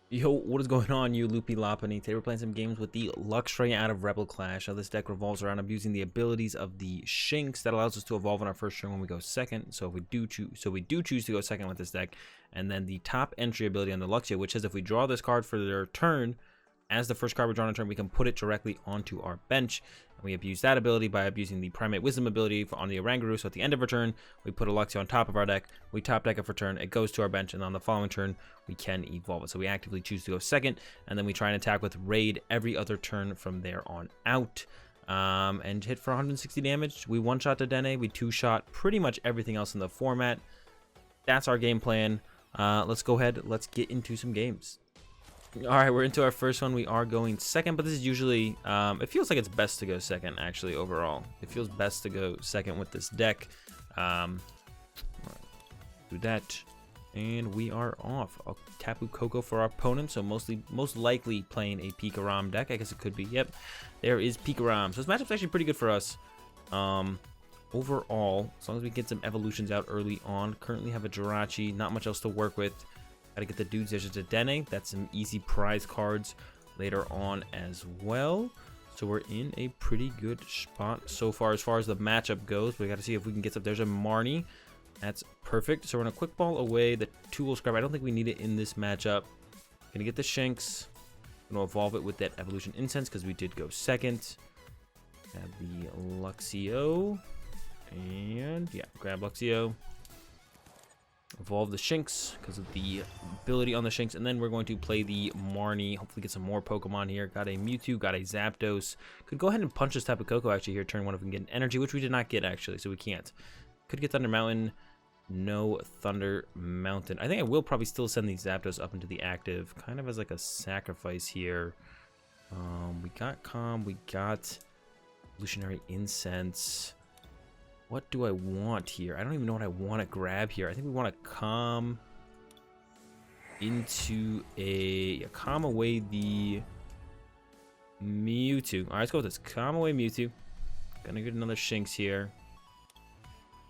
Yo, what is going on, you loopy loppany? Today we're playing some games with the Luxray out of Rebel Clash. Now this deck revolves around abusing the abilities of the Shinx that allows us to evolve on our first turn when we go second. So if we do choose to go second with this deck, and then the top entry ability on the Luxio, which says if we draw this card for their turn, as the first card we draw on a turn, we can put it directly onto our bench. And we abuse that ability by abusing the Primate Wisdom ability on the Oranguru. So at the end of our turn, we put a Luxio on top of our deck. We top deck it for turn. It goes to our bench, and on the following turn, we can evolve it. So we actively choose to go second, and then we try and attack with Raid every other turn from there on out. And hit for 160 damage. We one-shot the Dene. We two-shot pretty much everything else in the format. That's our game plan. Let's go ahead. Let's get into some games. All right, we're into our first one. We are going second, but this is usually, it feels like it's best to go second, actually, overall. It feels best to go second with this deck. Do that, and we are off. I'll Tapu Koko for our opponent, so most likely playing a Pikarom deck. I guess it could be. Yep, there is Pikarom. So this matchup's actually pretty good for us. Overall, as long as we get some evolutions out early on. Currently have a Jirachi, not much else to work with. Gotta get the dudes. There's just a Dene. That's some easy prize cards later on as well. So we're in a pretty good spot so far as the matchup goes. We gotta see if we can get some. There's a Marnie. That's perfect. So we're gonna quick ball away the Tool Scrapper. I don't think we need it in this matchup. Gonna get the Shinx. Gonna evolve it with that Evolution Incense because we did go second. Grab the Luxio. And yeah, grab Luxio. Evolve the Shinx because of the ability on the Shinx, and then we're going to play the Marnie. Hopefully get some more Pokemon here. Got a Mewtwo, got a Zapdos. Could go ahead and punch this Tapu Koko actually here turn one if we can get an energy, which we did not get actually, so we can't. Could get Thunder Mountain. No Thunder Mountain. I think I will probably still send these Zapdos up into the active, kind of as like a sacrifice here. We got Calm, we got Evolutionary Incense. What do I want here? I don't even know what I want to grab here. I think we want to calm into calm away the Mewtwo. All right, let's go with this. Calm away Mewtwo. Gonna get another Shinx here.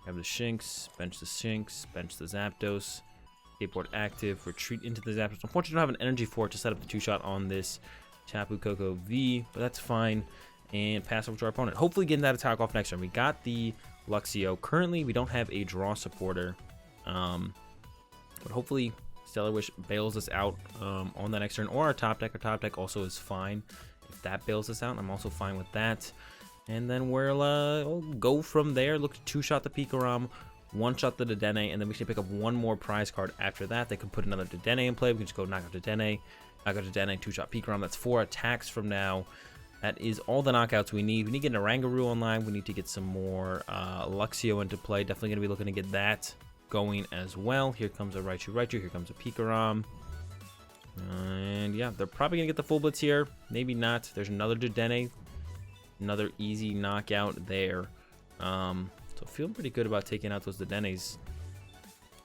Grab the Shinx, bench the Shinx, bench the Zapdos. Escape Board active, retreat into the Zapdos. Unfortunately, I don't have an energy for it to set up the two-shot on this Tapu Koko V, but that's fine. And pass over to our opponent. Hopefully getting that attack off next turn. We got the Luxio. Currently, we don't have a draw supporter. But hopefully, Stellar Wish bails us out on that next turn. Or our top deck. Our top deck also is fine. If that bails us out, I'm also fine with that. And then we'll go from there. Look to two-shot the Pikarom, one-shot the Dedenne, and then we should pick up one more prize card after that. They could put another Dedenne in play. We can just go knock out Dedenne, knock out Dedenne, two-shot Pikarom. That's 4 attacks from now. That is all the knockouts we need. We need to get an Oranguru online. We need to get some more Luxio into play. Definitely going to be looking to get that going as well. Here comes a Raichu. Here comes a Pikarom. And yeah, they're probably going to get the full blitz here. Maybe not. There's another Dedenne. Another easy knockout there. So feeling pretty good about taking out those Dedennes.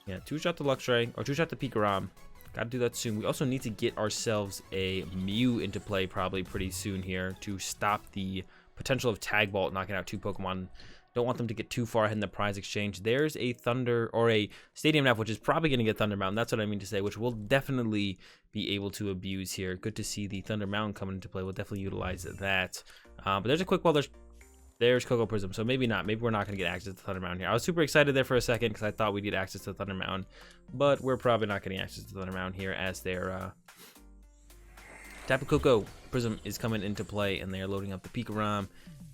Yeah, two-shot the Luxray, or two-shot the Pikarom. Gotta do that soon. We also need to get ourselves a Mew into play probably pretty soon here to stop the potential of Tag Vault knocking out 2 Pokemon. Don't want them to get too far ahead in the prize exchange. There's a Thunder, or a Stadium Nap, which is probably going to get Thunder Mountain. That's what I mean to say, which we'll definitely be able to abuse here. Good to see the Thunder Mountain coming into play. We'll definitely utilize that. But there's a quick ball. There's Coco Prism, so maybe not. Maybe we're not going to get access to Thunder Mountain here. I was super excited there for a second because I thought we'd get access to Thunder Mountain, but we're probably not getting access to Thunder Mountain here as their Tapu Koko Prism is coming into play, and they're loading up the Pikarom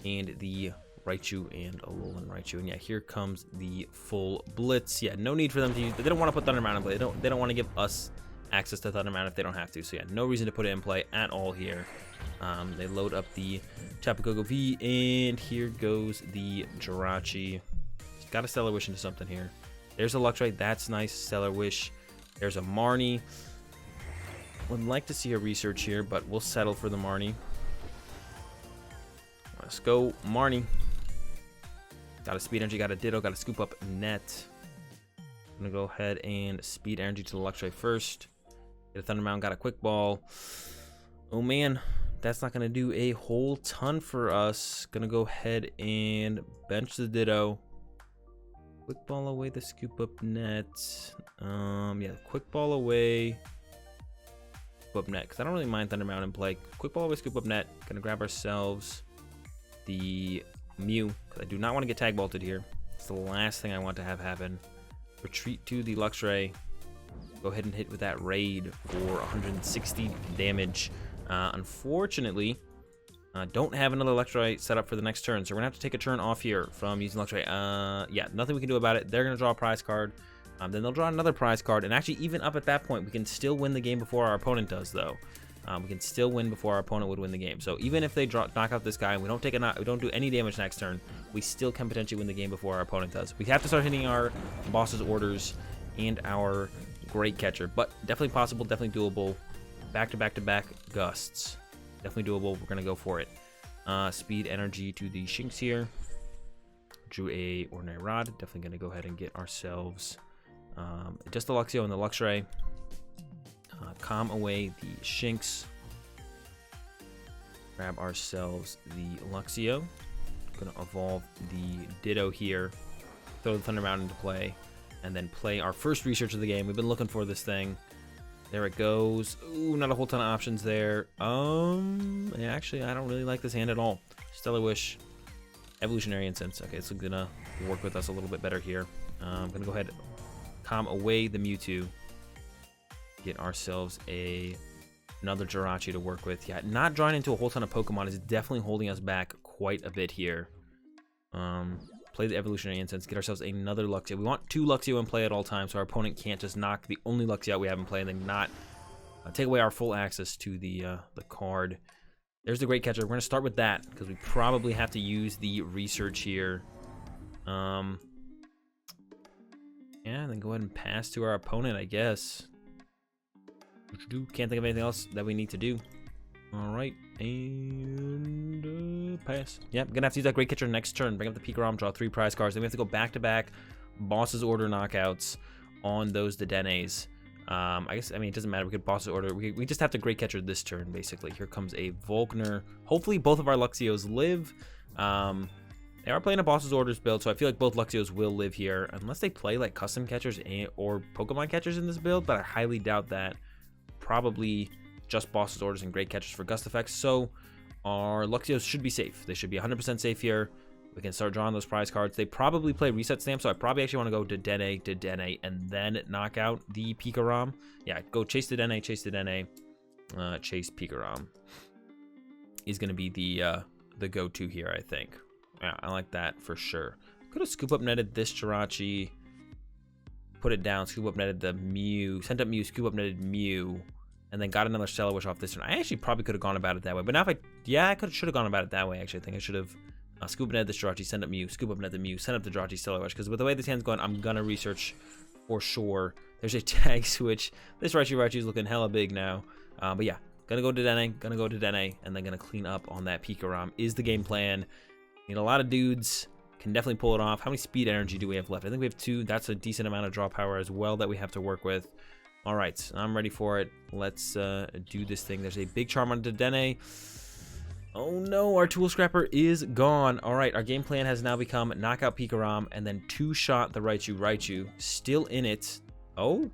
and the Raichu and Alolan Raichu. And yeah, here comes the full blitz. Yeah, no need for them to use. They don't want to put Thunder Mountain in play. They don't want to give us access to Thunder Mountain if they don't have to. So yeah, no reason to put it in play at all here. They load up the Tapu Koko V, and here goes the Jirachi. Got a Stellar Wish into something here. There's a Luxray. That's nice. Stellar Wish. There's a Marnie. Would like to see a research here, but we'll settle for the Marnie. Let's go Marnie. Got a Speed Energy, got a Ditto, got a Scoop Up Net. I'm gonna go ahead and Speed Energy to the Luxray first. Get a Thunder Mountain, got a Quick Ball. Oh man, that's not gonna do a whole ton for us. Gonna go ahead and bench the Ditto. Quick Ball away the Scoop Up Net. Yeah, Quick Ball away. Scoop Up Net, because I don't really mind Thunder Mountain play. Quick Ball with Scoop Up Net. Gonna grab ourselves the Mew, because I do not want to get tag vaulted here. It's the last thing I want to have happen. Retreat to the Luxray. Go ahead and hit with that raid for 160 damage. Unfortunately, don't have another Luxray set up for the next turn, so we're gonna have to take a turn off here from using Luxray. Yeah, nothing we can do about it. They're gonna draw a prize card. Then they'll draw another prize card, and actually, even up at that point, we can still win the game before our opponent does, though. We can still win before our opponent would win the game. So even if they knock out this guy and we don't do any damage next turn, we still can potentially win the game before our opponent does. We have to start hitting our boss's orders and our Great Catcher, but definitely possible, definitely doable. Back-to-back-to-back gusts. Definitely doable. We're going to go for it. Speed energy to the Shinx here. Drew a Ordinary Rod. Definitely going to go ahead and get ourselves just the Luxio and the Luxray. Calm away the Shinx. Grab ourselves the Luxio. Going to evolve the Ditto here. Throw the Thunder Mountain into play. And then play our first research of the game. We've been looking for this thing. There it goes. Ooh, not a whole ton of options there. Actually, I don't really like this hand at all. Stellar Wish. Evolutionary Incense. Okay, it's gonna work with us a little bit better here. I'm gonna go ahead and calm away the Mewtwo. Get ourselves another Jirachi to work with. Yeah, not drawing into a whole ton of Pokemon is definitely holding us back quite a bit here. Play the Evolutionary Incense, get ourselves another Luxio. We want 2 Luxio in play at all times, so our opponent can't just knock the only Luxio we have in play and then not take away our full access to the card. There's the Great Catcher. We're going to start with that, because we probably have to use the research here. Yeah, then go ahead and pass to our opponent, I guess. Can't think of anything else that we need to do. Alright, and pass. Yep, gonna have to use that Great Catcher next turn. Bring up the Pikarom, draw 3 prize cards. Then we have to go back-to-back boss's order knockouts on those Dedenes. I guess, I mean, it doesn't matter. We could boss's order. We just have to Great Catcher this turn, basically. Here comes a Volkner. Hopefully, both of our Luxios live. They are playing a boss's orders build, so I feel like both Luxios will live here. Unless they play, like, custom catchers or Pokemon catchers in this build, but I highly doubt that. Probably just boss's orders and Great Catchers for gust effects, so our Luxios should be safe. They should be 100% safe here. We can start drawing those prize cards. They probably play reset stamp, so I probably actually want to go to Dene, and then knock out the Pikarom. Yeah, go chase the Dene, chase Pikarom. Is going to be the go-to here, I think. Yeah, I like that for sure. Could have Scoop Up Netted this Jirachi, put it down, Scoop Up Netted the Mew, sent up Mew, Scoop Up Netted Mew, and then got another Stellar Wish off this turn. I actually probably could have gone about it that way, but now if I should have gone about it that way, actually. I think I should have Scoop Up Netted this Jirachi, send up Mew, Scoop Up Netted the Mew, send up the Jirachi Stellar Wish, because with the way this hand's going, I'm gonna research for sure. There's a tag switch. This Jirachi is looking hella big now. But yeah, gonna go to Dene, and then gonna clean up on that Pikarom is the game plan. Need a lot of dudes. Can definitely pull it off. How many speed energy do we have left? I think we have 2. That's a decent amount of draw power as well that we have to work with. All right, I'm ready for it. Let's do this thing. There's a big charm on Dene. Oh no, our Tool Scrapper is gone. All right, our game plan has now become knock out Pikarom and then 2-shot the Raichu. Still in it. Oh,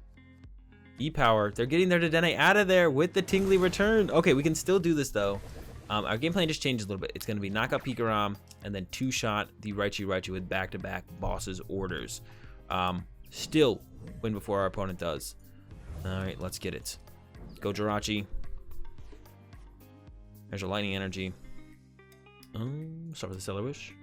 E-Power. They're getting their Dene out of there with the Tingly return. Okay, we can still do this though. Our game plan just changed a little bit. It's going to be knock out Pikarom and then 2-shot the Raichu with back-to-back boss's orders. Still win before our opponent does. All right, let's get it. Go Jirachi. There's your lightning energy. Start with the Stellar Wish.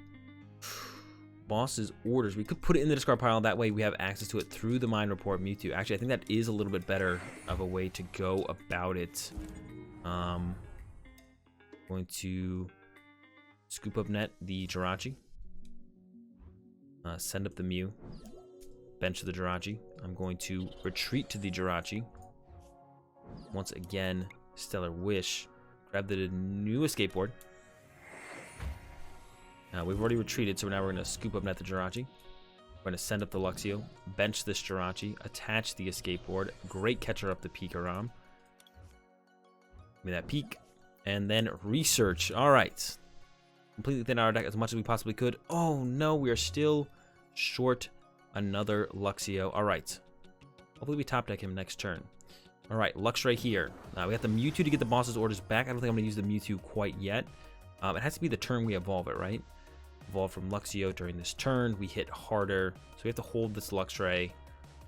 Boss's orders. We could put it in the discard pile. That way we have access to it through the Mind Report Mewtwo. Actually, I think that is a little bit better of a way to go about it. Going to Scoop Up Net the Jirachi. Send up the Mew. Bench the Jirachi. I'm going to retreat to the Jirachi. Once again, Stellar Wish. Grab the new Escape Board. We've already retreated, so now we're going to Scoop Up Net the Jirachi. We're going to send up the Luxio. Bench this Jirachi. Attach the Escape Board. Great Catcher up the Pikarom. Give me that peek. And then research. All right. Completely thin out our deck as much as we possibly could. Oh, no. We are still short another Luxio. All right. Hopefully we top deck him next turn. All right, Luxray here. We got the Mewtwo to get the boss's orders back. I don't think I'm going to use the Mewtwo quite yet. It has to be the turn we evolve it, right? Evolve from Luxio during this turn. We hit harder, so we have to hold this Luxray.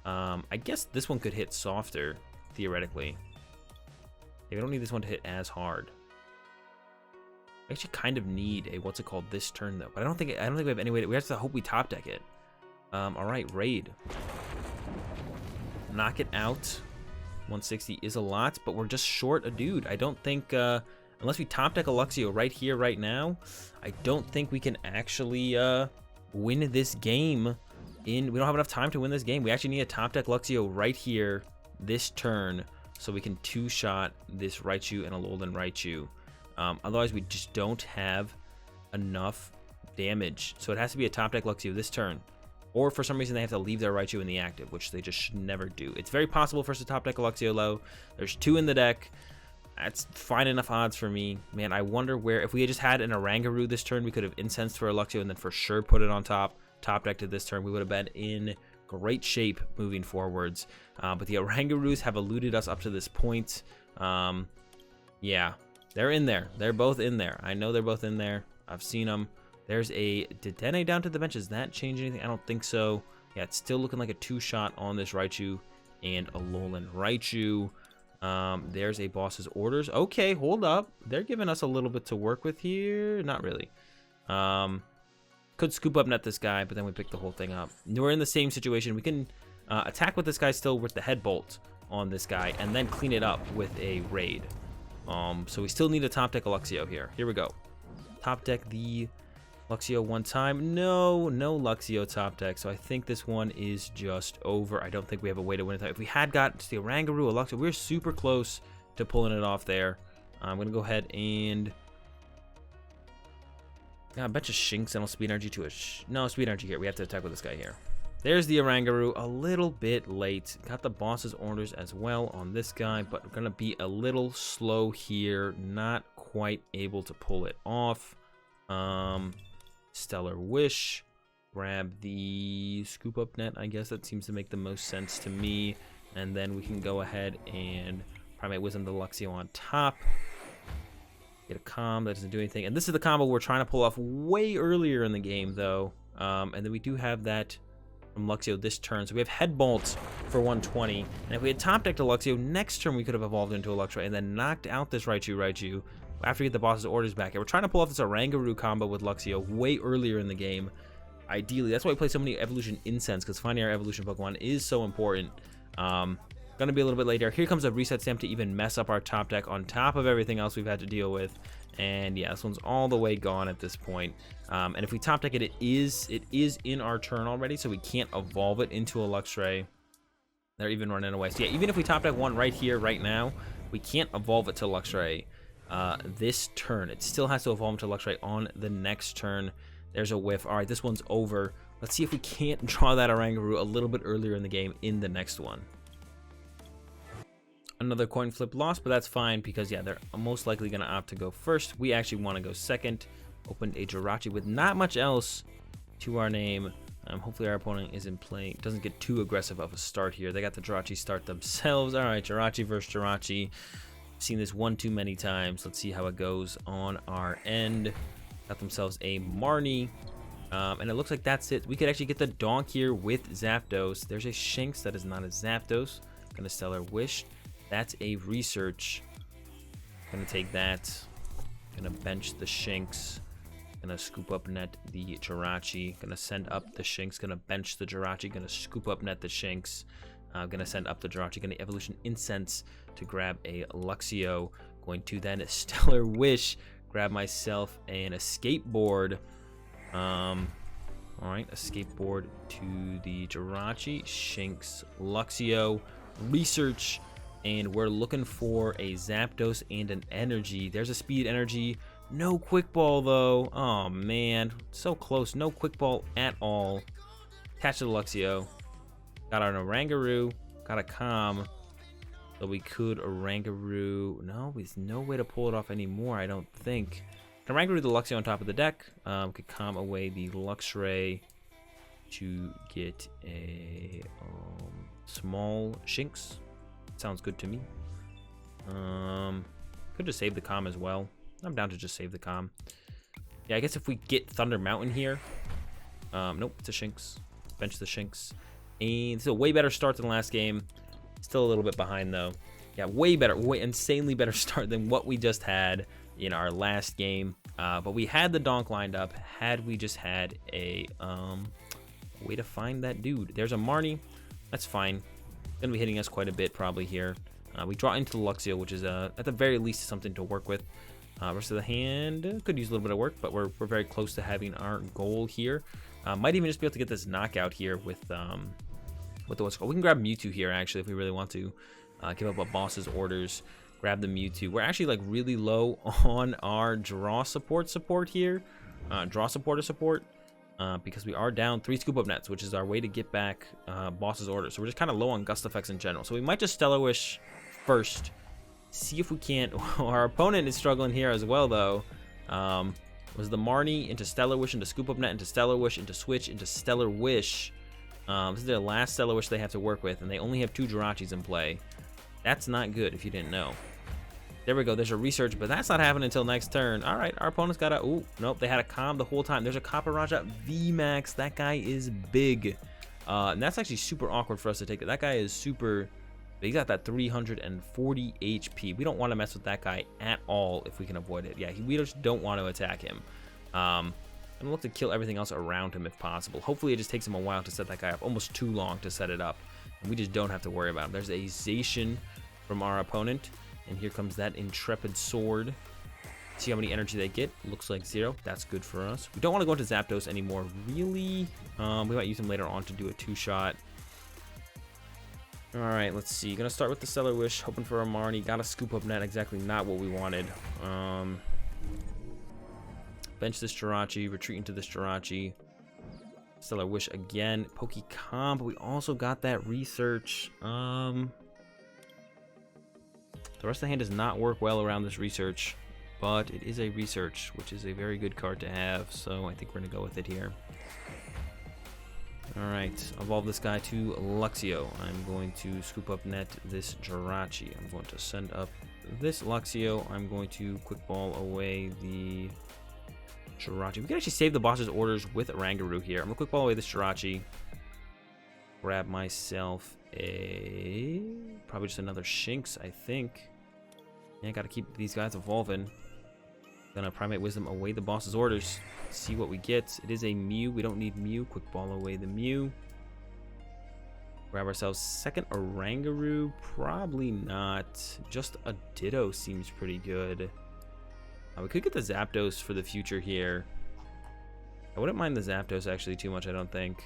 I guess this one could hit softer, theoretically. Yeah, we don't need this one to hit as hard. We actually kind of need a what's it called this turn though, but I don't think we have any way to, we have to hope we top deck it. All right, raid. Knock it out. 160 is a lot, but we're just short a dude. I don't think unless we top deck a Luxio right here, right now, I don't think we can actually win this game. We don't have enough time to win this game. We actually need a top deck Luxio right here this turn so we can two-shot this Raichu and a Alolan Raichu. Otherwise, we just don't have enough damage. So it has to be a top deck Luxio this turn. Or for some reason, they have to leave their Raichu in the active, which they just should never do. It's very possible for us to top deck a Luxio low. There's 2 in the deck. That's fine enough odds for me. Man, I wonder where, if we had just had an Oranguru this turn, we could have incensed for a Luxio and then for sure put it on top deck to this turn. We would have been in great shape moving forwards. But the Orangurus have eluded us up to this point. Yeah, they're in there. They're both in there. I know they're both in there. I've seen them. There's a Dedenne down to the bench. Does that change anything? I don't think so. Yeah, it's still looking like a 2-shot on this Raichu and a Alolan Raichu. There's a boss's orders. Okay, hold up. They're giving us a little bit to work with here. Not really. Could scoop up net this guy, but then we pick the whole thing up. We're in the same situation. We can attack with this guy still with the head bolt on this guy and then clean it up with a raid. So we still need a top deck Luxio here. Here we go. Top deck the Luxio one time. No Luxio top deck. So I think this one is just over. I don't think we have a way to win it. If we had got the Oranguru, a Luxio, we're super close to pulling it off there. I'm going to go ahead and... I bet you Shinx and I'll speed energy to a... No, speed energy here. We have to attack with this guy here. There's the Oranguru, a little bit late. Got the boss's orders as well on this guy, but we're going to be a little slow here. Not quite able to pull it off. Stellar Wish. Grab the Scoop Up Net, I guess. That seems to make the most sense to me. And then we can go ahead and Primate Wisdom the Luxio on top. Get a combo that doesn't do anything. And this is the combo we're trying to pull off way earlier in the game, though. And then we do have that from Luxio this turn. So we have Head Bolt for 120. And if we had top decked a Luxio, next turn we could have evolved into a Luxray and then knocked out this Raichu after we get the boss's orders back. And we're trying to pull off this Oranguru combo with Luxio way earlier in the game. Ideally, that's why we play so many Evolution Incense, because finding our Evolution Pokemon is so important. Gonna be a little bit later. Here comes a reset stamp to even mess up our top deck on top of everything else we've had to deal with. And yeah, this one's all the way gone at this point. And if we top deck it, it is in our turn already, so we can't evolve it into a Luxray. They're even running away. So yeah, even if we top deck one right here, right now, we can't evolve it to Luxray this turn. It still has to evolve into Luxray on the next turn. There's a whiff. All right, this one's over. Let's see if we can't draw that Oranguru a little bit earlier in the game in the next one. Another coin flip loss, but that's fine because, yeah, they're most likely going to opt to go first. We actually want to go second. Opened a Jirachi with not much else to our name. Hopefully our opponent doesn't get too aggressive of a start here. They got the Jirachi start themselves. All right, Jirachi versus Jirachi. Seen this one too many times. Let's see how it goes on our end. Got themselves a Marnie. And it looks like that's it. We could actually get the Donk here with Zapdos. There's a Shinx. That is not a Zapdos. Gonna Stellar Wish. That's a Research. Gonna take that. Gonna bench the Shinx. Gonna Scoop Up Net the Jirachi. Gonna send up the Shinx. Gonna bench the Jirachi. Gonna Scoop Up Net the Shinx. Gonna send up the Jirachi. Gonna Evolution Incense to grab a Luxio. Going to then a Stellar Wish. Grab myself an Escape Board. Alright, Escape Board to the Jirachi. Shinx, Luxio, Research. And we're looking for a Zapdos and an Energy. There's a Speed Energy. No Quick Ball, though. Oh, man. So close. No Quick Ball at all. Catch the Luxio. Got an Oranguru. Got a Calm. So we could Oranguru. No, there's no way to pull it off anymore, I don't think. Can Oranguru the Luxio on top of the deck. Could Calm away the Luxray to get a small Shinx. Sounds good to me. Could just save the comm as well. I'm down to just save the comm. Yeah, I guess if we get Thunder Mountain here. Nope, it's a Shinx. Bench the Shinx. And it's a way better start than last game. Still a little bit behind though. Yeah, way better, way insanely better start than what we just had in our last game. But we had the donk lined up. Had we just had a way to find that dude. There's a Marnie. That's fine. Gonna be hitting us quite a bit probably here. We draw into the Luxio, which is at the very least something to work with. Rest of the hand could use a little bit of work, but we're very close to having our goal here. Might even just be able to get this knockout here with the what's called. We can grab Mewtwo here actually if we really want to. Give up a boss's orders. Grab the Mewtwo. We're actually like really low on our draw support here. Draw support. Because we are down 3 Scoop Up Nets, which is our way to get back boss's orders. So we're just kind of low on gust effects in general. So we might just Stellar Wish first. See if we can't. Our opponent is struggling here as well, though. Was the Marnie into Stellar Wish, into Scoop Up Net, into Stellar Wish, into Switch, into Stellar Wish. This is their last Stellar Wish they have to work with, and they only have 2 Jirachis in play. That's not good if you didn't know. There we go. There's a research, but that's not happening until next turn. All right, our opponent's got a... Ooh, nope, they had a calm the whole time. There's a Copperajah VMAX. That guy is big. And that's actually super awkward for us to take it. That guy is super... He's got that 340 HP. We don't want to mess with that guy at all if we can avoid it. Yeah, we just don't want to attack him. I'm going to look to kill everything else around him if possible. Hopefully it just takes him a while to set that guy up. Almost too long to set it up. And we just don't have to worry about him. There's a Zacian from our opponent. And here comes that Intrepid Sword. See how many energy they get. Looks like 0. That's good for us. We don't want to go into Zapdos anymore, really. We might use him later on to do a 2-shot. Alright, let's see. Gonna start with the Stellar Wish, hoping for a Marnie. Got a Scoop Up Net, exactly not what we wanted. Bench this Jirachi, retreat into this Jirachi. Stellar Wish again. Pokémon, but we also got that Research. The rest of the hand does not work well around this Research, but it is a Research, which is a very good card to have, so I think we're going to go with it here. Alright, evolve this guy to Luxio. I'm going to Scoop Up Net this Jirachi. I'm going to send up this Luxio. I'm going to Quick Ball away the Jirachi. We can actually save the boss's orders with Oranguru here. I'm going to Quick Ball away this Jirachi. Grab myself a... probably just another Shinx, I think. Yeah, I gotta keep these guys evolving. Gonna Primate Wisdom away the boss's orders. See what we get. It is a Mew. We don't need Mew. Quick Ball away the Mew. Grab ourselves second Oranguru. Probably not. Just a Ditto seems pretty good. We could get the Zapdos for the future here. I wouldn't mind the Zapdos actually too much, I don't think.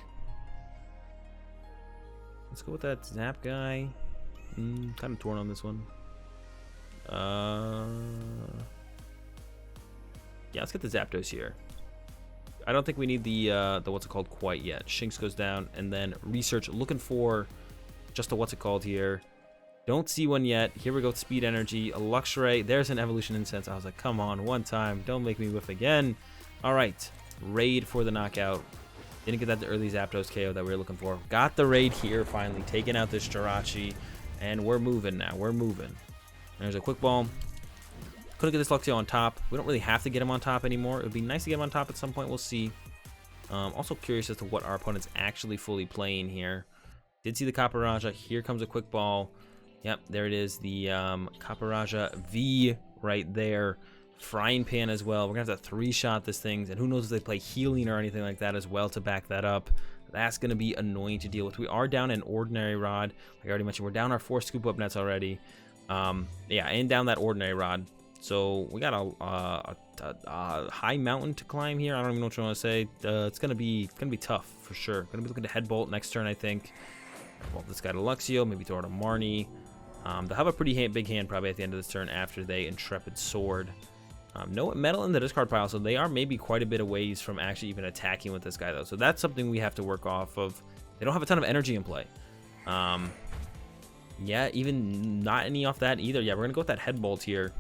Let's go with that Zap guy. Kind of torn on this one. Yeah, let's get the Zapdos here. I don't think we need the what's it called quite yet. Shinx goes down, and then Research looking for just a what's it called here. Don't see one yet. Here we go with Speed Energy. A Luxray. There's an Evolution Incense. I was like, come on, one time. Don't make me whiff again. All right. Raid for the knockout. Didn't get that the early Zapdos KO that we were looking for. Got the raid here, finally. Taking out this Jirachi. And we're moving now. We're moving. There's a Quick Ball. Couldn't get this Luxio on top. We don't really have to get him on top anymore. It would be nice to get him on top at some point. We'll see. Also curious as to what our opponent's actually fully playing here. Did see the Copperajah. Here comes a Quick Ball. Yep, there it is. The Copperajah V right there. Frying Pan as well. We're going to have to 3-shot this thing. And who knows if they play healing or anything like that as well to back that up. That's going to be annoying to deal with. We are down an Ordinary Rod. Like I already mentioned, we're down our 4 Scoop Up Nets already. Yeah, and down that Ordinary Rod. So we got a high mountain to climb here. I don't even know what you want to say. It's gonna be tough for sure. Gonna be looking to Headbolt next turn, I think. Well, this guy to Luxio, maybe throw it to Marnie. They'll have a pretty big hand probably at the end of this turn after they Intrepid Sword. No metal in the discard pile, so they are maybe quite a bit of ways from actually even attacking with this guy though. So that's something we have to work off of. They don't have a ton of energy in play. Yeah, even not any off that either. Yeah, we're gonna go with that Headbolt here.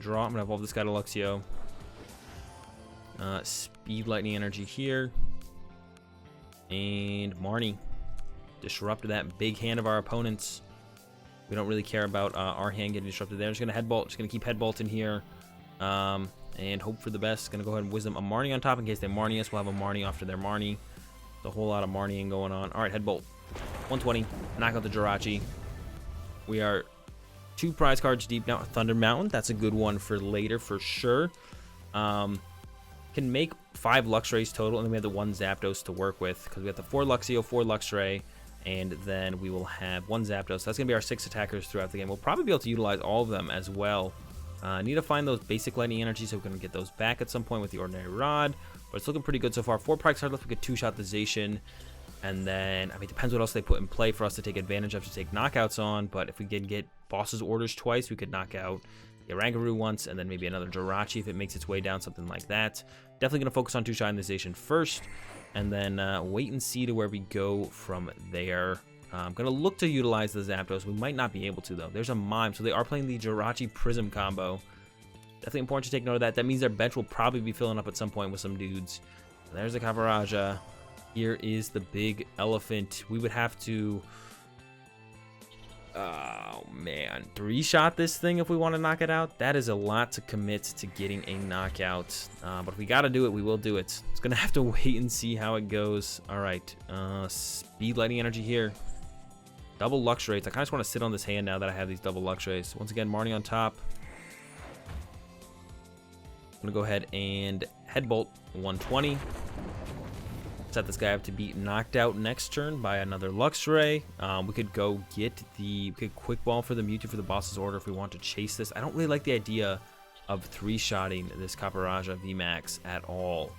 Draw. I'm gonna evolve this guy to Luxio. Speed Lightning Energy here. And Marnie. Disrupt that big hand of our opponents. We don't really care about our hand getting disrupted there. Just going to headbolt. Just going to keep headbolting here. And hope for the best. Going to go ahead and Wisdom a Marnie on top in case they Marnie us. We'll have a Marnie after their Marnie. There's a whole lot of Marnieing going on. All right, headbolt. 120. Knock out the Jirachi. We are 2 prize cards deep now. Thunder Mountain. That's a good one for later for sure. Can make 5 Luxrays total, and then we have the 1 Zapdos to work with because we have the 4 Luxio, 4 Luxray, and then we will have 1 Zapdos. That's going to be our 6 attackers throughout the game. We'll probably be able to utilize all of them as well. Need to find those basic lightning energies so we can get those back at some point with the Ordinary Rod, but it's looking pretty good so far. 4 prize cards left. We could 2-shot the Zacian, and then, I mean, it depends what else they put in play for us to take advantage of to take knockouts on, but if we can get Boss's Orders twice, we could knock out the Oranguru once, and then maybe another Jirachi if it makes its way down, something like that. Definitely going to focus on 2-shotting the Zacian first, and then wait and see to where we go from there. I'm going to look to utilize the Zapdos. We might not be able to, though. There's a Mime, so they are playing the Jirachi Prism combo. Definitely important to take note of that. That means their bench will probably be filling up at some point with some dudes. There's the Copperajah. Here is the big elephant. We would have to... Oh, man. 3-shot this thing if we want to knock it out. That is a lot to commit to getting a knockout. But if we got to do it, we will do it. It's going to have to wait and see how it goes. All right. Speed Lightning Energy here. Double Luxrays. I kind of just want to sit on this hand now that I have these double Luxrays. Once again, Marnie on top. I'm going to go ahead and Headbolt 120. Set this guy up to be knocked out next turn by another Luxray. We could go get we could Quick Ball for the Mewtwo for the Boss's Order if we want to chase this. I don't really like the idea of 3-shotting this Copperajah VMAX at all.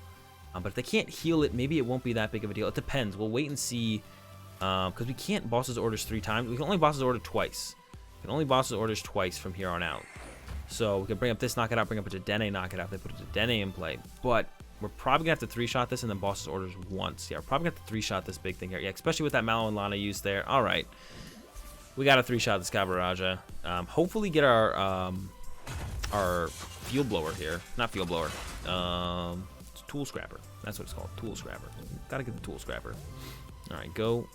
But if they can't heal it, maybe it won't be that big of a deal. It depends. We'll wait and see. Because we can't Boss's Orders 3 times. We can only Boss's Order twice. We can only Boss's Orders twice from here on out. So we can bring up this, knock it out, bring up a Dene, knock it out. They put a Dene in play. But we're probably going to have to 3-shot this and then Boss's Orders once. Yeah, we're probably going to have to 3-shot this big thing here. Yeah, especially with that Mallow and Lana used there. All right. We got to 3-shot this Copperajah. Hopefully get our Field Blower here. Not Field Blower. It's Tool Scrapper. That's what it's called. Tool Scrapper. Got to get the Tool Scrapper. All right, go.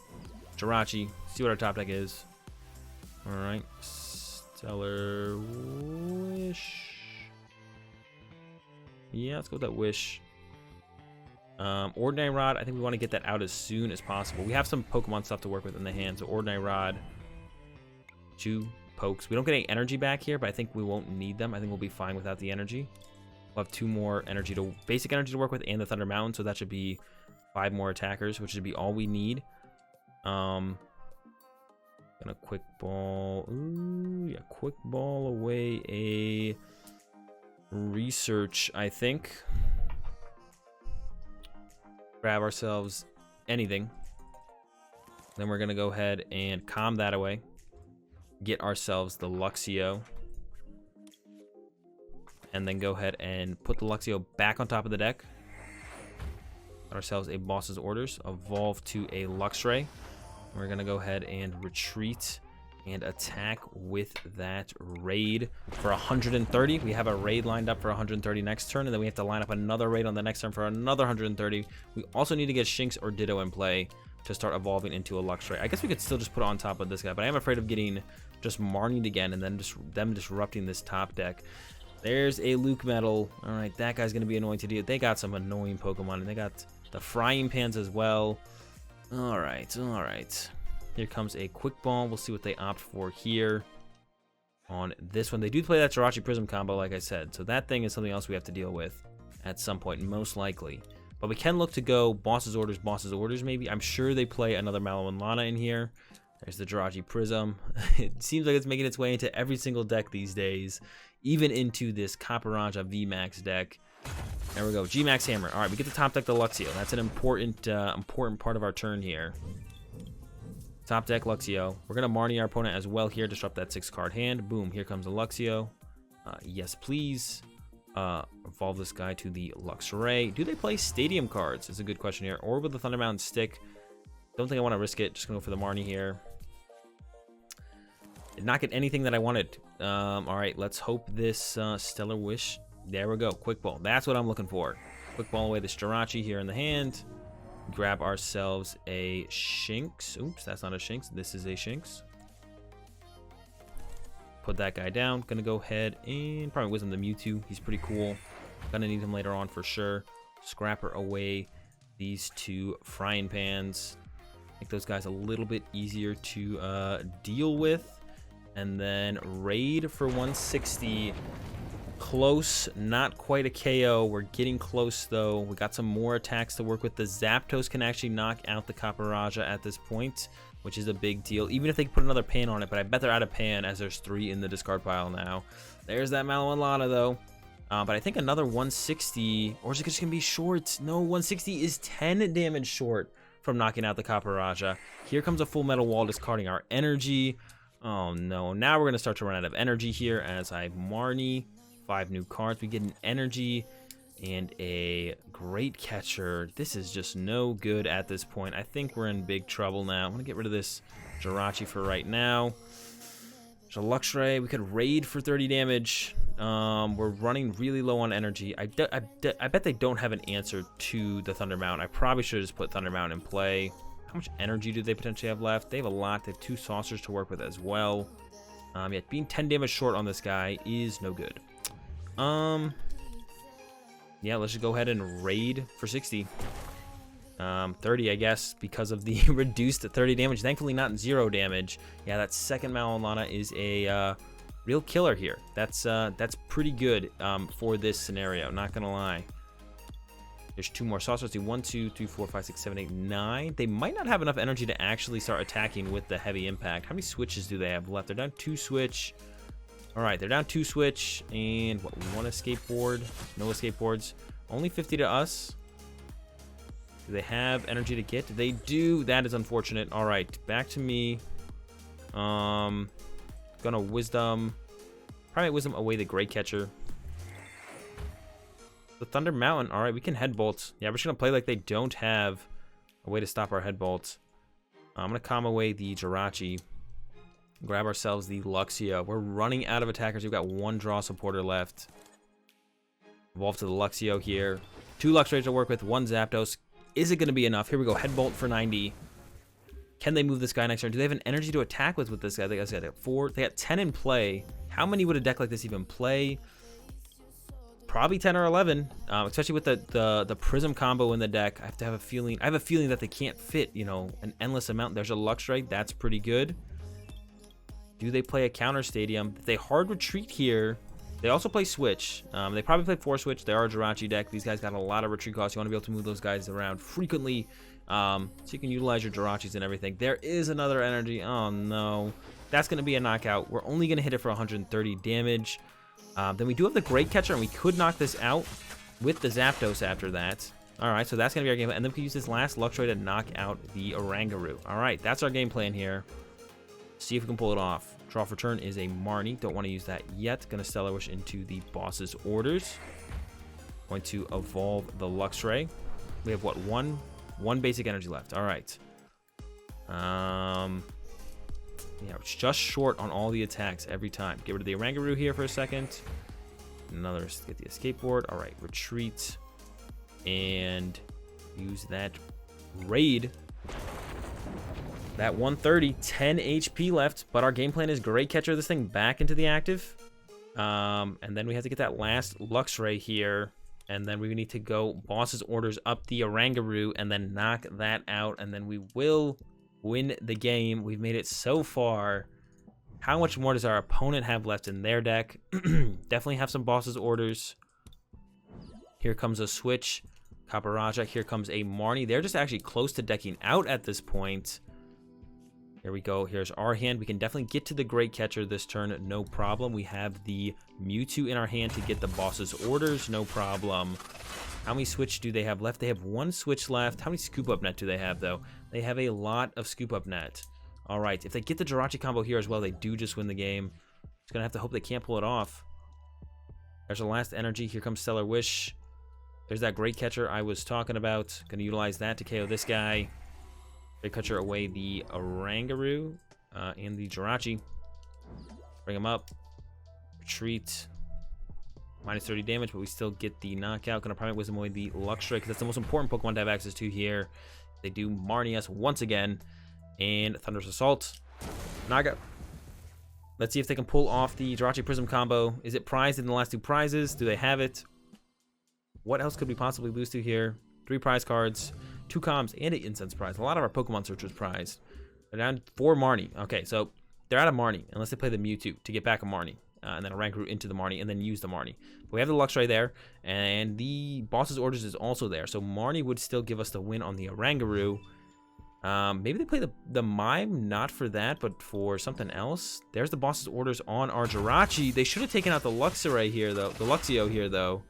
Jirachi. See what our top deck is. All right. Stellar Wish. Yeah, let's go with that Wish. Ordinary Rod, I think we want to get that out as soon as possible. We have some Pokemon stuff to work with in the hand, so Ordinary Rod, 2 pokes. We don't get any energy back here, but I think we won't need them. I think we'll be fine without the energy. We'll have 2 more basic energy to work with and the Thunder Mountain, so that should be 5 more attackers, which should be all we need. Gonna Quick Ball. Ooh, yeah, Quick Ball away a Research, I think. Grab ourselves anything. Then we're gonna go ahead and calm that away. Get ourselves the Luxio. And then go ahead and put the Luxio back on top of the deck. Get ourselves a Boss's Orders. Evolve to a Luxray. We're gonna go ahead and retreat and attack with that raid for 130. We have a raid lined up for 130 next turn, and then we have to line up another raid on the next turn for another 130. We also need to get Shinx or Ditto in play to start evolving into a Luxray. I guess we could still just put it on top of this guy, but I am afraid of getting just Marnied again and then just them disrupting this top deck. There's a Luke Metal. All right, that guy's gonna be annoying to deal with. They got some annoying Pokemon, and they got the Frying Pans as well. All right, all right. Here comes a Quick Ball. We'll see what they opt for here on this one. They do play that Jirachi Prism combo, like I said, so that thing is something else we have to deal with at some point, most likely. But we can look to go Boss's Orders maybe. I'm sure they play another Mallow and Lana in here. There's the Jirachi Prism. It seems like it's making its way into every single deck these days, even into this Copperajah VMAX deck. There we go, G-Max Hammer. All right, we get the top deck the Luxio. That's an important part of our turn here. Top deck Luxio. We're gonna Marnie our opponent as well here, disrupt that 6-card hand. Boom, here comes the Luxio. Yes, please. Evolve this guy to the Luxray. Do they play stadium cards? Is a good question here. Or with the Thunder Mountain stick. Don't think I want to risk it. Just gonna go for the Marnie here. Did not get anything that I wanted. All right, let's hope this Stellar Wish. There we go. Quick Ball. That's what I'm looking for. Quick Ball away this Jirachi here in the hand. Grab ourselves a Shinx. Oops, that's not a Shinx. This is a Shinx. put that guy down. Gonna go ahead and probably Wisdom the Mewtwo. He's pretty cool. Gonna need him later on for sure. Scrapper away these two frying pans. Make those guys a little bit easier to deal with. And then raid for 160. Close, not quite a KO. We're getting close though. We got some more attacks to work with. The Zapdos can actually knock out the Copperajah at this point, which is a big deal. Even if they put another pan on it, but I bet they're out of pan as there's 3 in the discard pile now. There's that Mallow though. But I think another 160, or is it just gonna be short? No, 160 is 10 damage short from knocking out the Copperajah. Here comes a full metal wall, discarding our energy. Oh no, now we're gonna start to run out of energy here as I Marnie. 5 new cards. We get an energy and a Great Catcher. This is just no good at this point. I think we're in big trouble now. I'm gonna get rid of this Jirachi for right now. There's a Luxray. We could raid for 30 damage. We're running really low on energy. I bet they don't have an answer to the Thunder Mountain. I probably should have just put Thunder Mountain in play. How much energy do they potentially have left? They have a lot. They have 2 saucers to work with as well. Yeah, being 10 damage short on this guy is no good. Yeah, let's just go ahead and raid for 60. 30, I guess, because of the reduced 30 damage. Thankfully, not 0 damage. Yeah, that second Mallow is a real killer here. That's pretty good for this scenario. Not gonna lie. There's 2 more saucers. Do 1, 2, 3, 4, 5, 6, 7, 8, 9. They might not have enough energy to actually start attacking with the heavy impact. How many switches do they have left? They're down 2 switch. All right, they're down 2 switch and what, 1 escape board? No escape boards. Only 50 to us. Do they have energy to get? They do. That is unfortunate. All right, back to me. Gonna Wisdom. Probably Wisdom away the Great Catcher. The Thunder Mountain. All right, we can head bolt. Yeah, we're just gonna play like they don't have a way to stop our head bolts. I'm gonna calm away the Jirachi. Grab ourselves the Luxio. We're running out of attackers. We've got 1 draw supporter left. Evolve to the Luxio here. 2 Luxrays to work with. 1 Zapdos. Is it going to be enough? Here we go. Head bolt for 90. Can they move this guy next turn? Do they have an energy to attack with this guy? They got 4. They got 10 in play. How many would a deck like this even play? Probably 10 or 11, especially with the Prism combo in the deck. I have a feeling that they can't fit, you know, an endless amount. There's a Luxray. That's pretty good. Do they play a counter stadium? If they hard retreat here, they also play switch. They probably play 4 switch. They are a Jirachi deck. These guys got a lot of retreat costs. You want to be able to move those guys around frequently, so you can utilize your Jirachis and everything. There is another energy. Oh no, that's going to be a knockout. We're only going to hit it for 130 damage. Then we do have the Great Catcher, and we could knock this out with the Zapdos after that. All right, so that's going to be our game. And then we can use this last Luxray to knock out the Oranguru. All right, that's our game plan here. See if we can pull it off. Draw for turn is a Marnie. Don't want to use that yet. Going to Stellar Wish into the boss's orders. Going to evolve the Luxray. We have what, one basic energy left. All right. Yeah, it's just short on all the attacks every time. Get rid of the Oranguru here for a second. Another, get the escape board. All right, retreat and use that raid. That 130, 10 HP left, but our game plan is Great Catcher this thing back into the active. And then we have to get that last Luxray here. And then we need to go boss's orders up the Oranguru and then knock that out. And then we will win the game. We've made it so far. How much more does our opponent have left in their deck? Definitely have some boss's orders. Here comes a switch. Copperajah. Here comes a Marnie. They're just actually close to decking out at this point. Here we go. Here's our hand. We can definitely get to the Great Catcher this turn. No problem. We have the Mewtwo in our hand to get the boss's orders. No problem. How many switch do they have left? They have 1 switch left. How many Scoop Up Net do they have, though? They have a lot of Scoop Up Net. All right. If they get the Jirachi combo here as well, they do just win the game. Just going to have to hope they can't pull it off. There's the last energy. Here comes Stellar Wish. There's that Great Catcher I was talking about. Going to utilize that to KO this guy. Great Catcher away the Oranguru and the Jirachi. Bring him up. Retreat. Minus 30 damage, but we still get the knockout. Gonna probably Wisdom away the Luxray, because that's the most important Pokemon to have access to here. They do Marnie us once again. And Thunderous Assault. Knockout. Let's see if they can pull off the Jirachi Prism combo. Is it prized in the last 2 prizes? Do they have it? What else could we possibly lose to here? 3 prize cards, 2 comms, and an incense prize. A lot of our Pokemon searchers prized. They're down 4 Marnie. Okay, so they're out of Marnie, unless they play the Mewtwo to get back a Marnie. And then Oranguru into the Marnie, and then use the Marnie. But we have the Luxray there, and the boss's orders is also there. So Marnie would still give us the win on the Oranguru. Maybe they play the Mime, not for that, but for something else. There's the boss's orders on our Jirachi. They should have taken out the Luxray here, though. The Luxio here, though.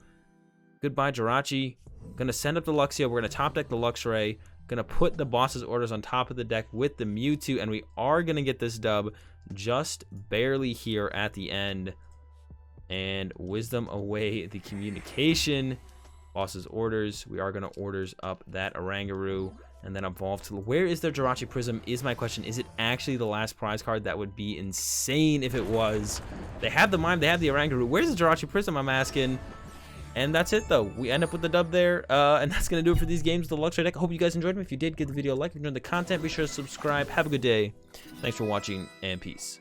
Goodbye, Jirachi. Gonna send up the Luxio. We're gonna top deck the Luxray. Gonna put the boss's orders on top of the deck with the Mewtwo, and we are gonna get this dub just barely here at the end. And Wisdom away the communication. Boss's orders. We are gonna orders up that Oranguru. And then evolve to... Where is their Jirachi Prism is my question. Is it actually the last prize card? That would be insane if it was. They have the Mime. They have the Oranguru. Where's the Jirachi Prism, I'm asking? And that's it, though. We end up with the dub there. And that's going to do it for these games with the Luxray deck. I hope you guys enjoyed them. If you did, give the video a like. If you enjoyed the content, be sure to subscribe. Have a good day. Thanks for watching, and peace.